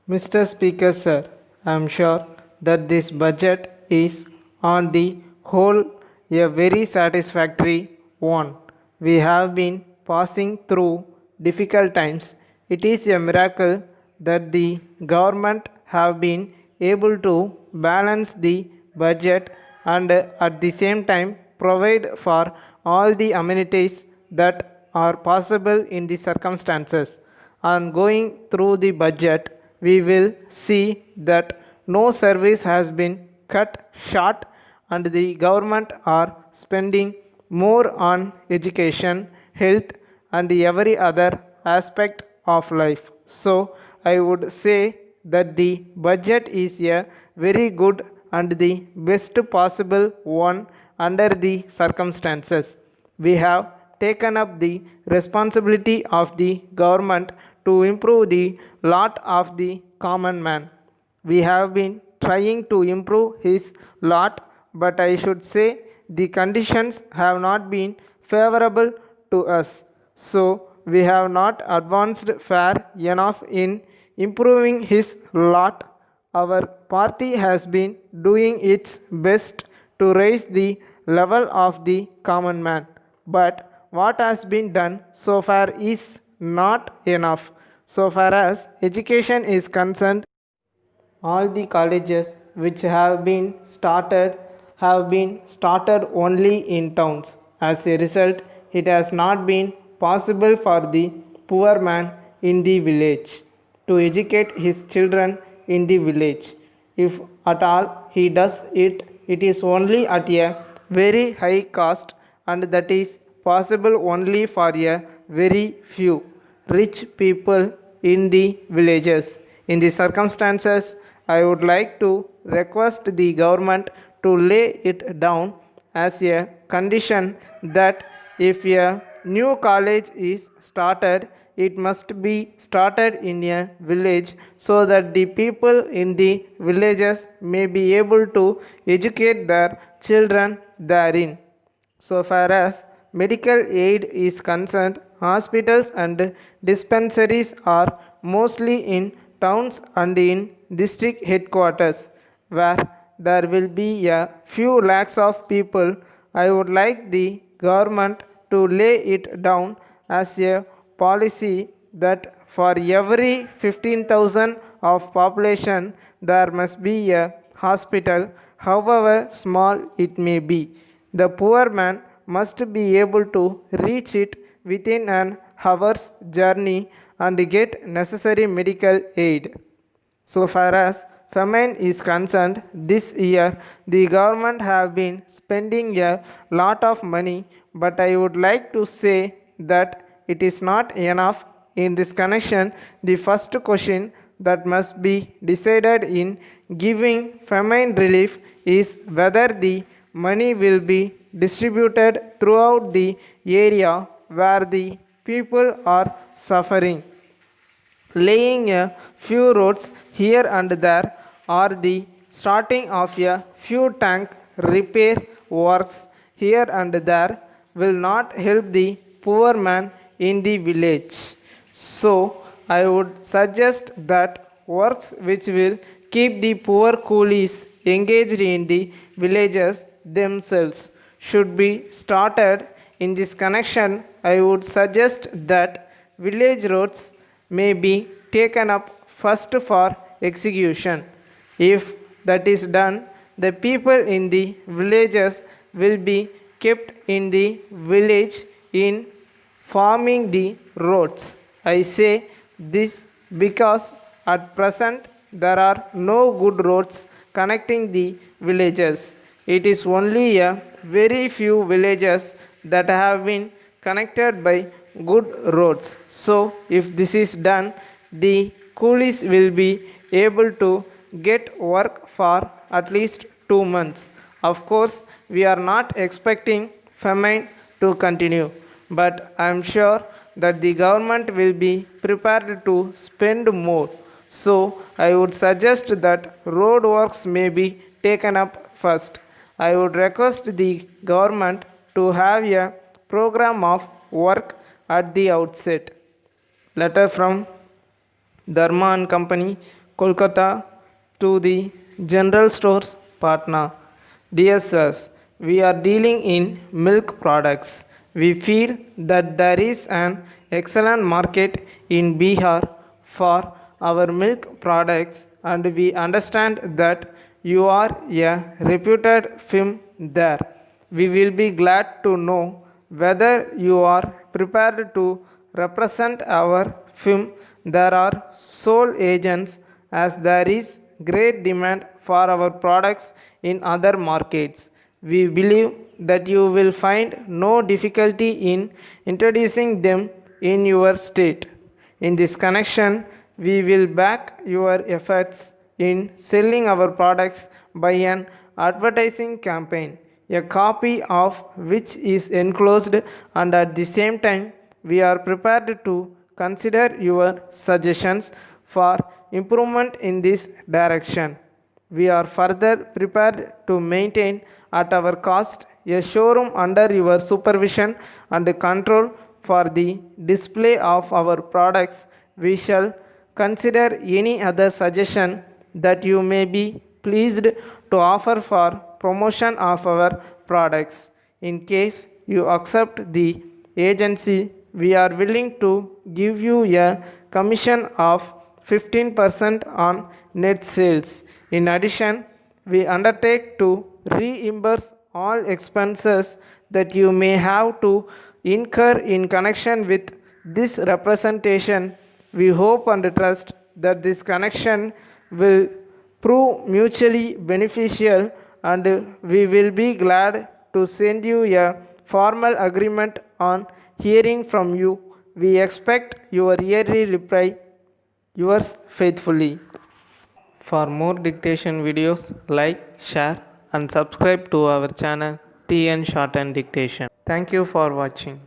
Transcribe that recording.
Mr. Speaker, sir, I am sure that this budget is, on the whole, a very satisfactory one. We have been passing through difficult times. It is a miracle that the government have been able to balance the budget and at the same time provide for all the amenities that are possible in the circumstances. On going through the budget, we will see that no service has been cut short and the government are spending more on education, health and every other aspect of life. So I would say that the budget is a very good and the best possible one under the circumstances. We have taken up the responsibility of the government to improve the lot of the common man. We have been trying to improve his lot, but I should say the conditions have not been favorable to us. So we have not advanced far enough in improving his lot. Our party has been doing its best to raise the level of the common man, but what has been done so far is not enough. So far as education is concerned, all the colleges which have been started only in towns. As a result, it has not been possible for the poor man in the village to educate his children in the village. If at all he does it, it is only at a very high cost, and that is possible only for a very few rich people in the villages. In the circumstances, I would like to request the government to lay it down as a condition that if a new college is started, it must be started in a village so that the people in the villages may be able to educate their children therein. So far as medical aid is concerned, hospitals and dispensaries are mostly in towns and in district headquarters where there will be a few lakhs of people. I would like the government to lay it down as a policy that for every 15,000 of population there must be a hospital, however small it may be. The poor man must be able to reach it within an hour's journey and get necessary medical aid. So far as famine is concerned, this year the government have been spending a lot of money, but I would like to say that it is not enough. In this connection, the first question that must be decided in giving famine relief is whether the money will be distributed throughout the area where the people are suffering. Laying a few roads here and there or the starting of a few tank repair works here and there will not help the poor man in the village. So I would suggest that works which will keep the poor coolies engaged in the villages themselves should be started. In this connection, I would suggest that village roads may be taken up first for execution. If that is done, the people in the villages will be kept in the village in forming the roads. I say this because at present there are no good roads connecting the villages. It is only a very few villages that have been connected by good roads. So if this is done, the coolies will be able to get work for at least 2 months. Of course, we are not expecting famine to continue, but I am sure that the government will be prepared to spend more. So I would suggest that road works may be taken up first. I would request the government to have a program of work at the outset. Letter from Dharma and Company, Kolkata, to the General Stores, Patna. Dear sirs, we are dealing in milk products. We feel that there is an excellent market in Bihar for our milk products, and we understand that you are a reputed firm there. We will be glad to know whether you are prepared to represent our firm. There are sole agents, as there is great demand for our products in other markets. We believe that you will find no difficulty in introducing them in your state. In this connection, we will back your efforts in selling our products by an advertising campaign, a copy of which is enclosed, and at the same time, we are prepared to consider your suggestions for improvement in this direction. We are further prepared to maintain at our cost a showroom under your supervision and control for the display of our products. We shall consider any other suggestion that you may be pleased to offer for promotion of our products. In case you accept the agency, we are willing to give you a commission of 15% on net sales. In addition, we undertake to reimburse all expenses that you may have to incur in connection with this representation. We hope and trust that this connection will prove mutually beneficial, and we will be glad to send you a formal agreement on hearing from you. We expect your yearly reply. Yours faithfully. For more dictation videos, like, share and subscribe to our channel TN Shorthand Dictation. Thank you for watching.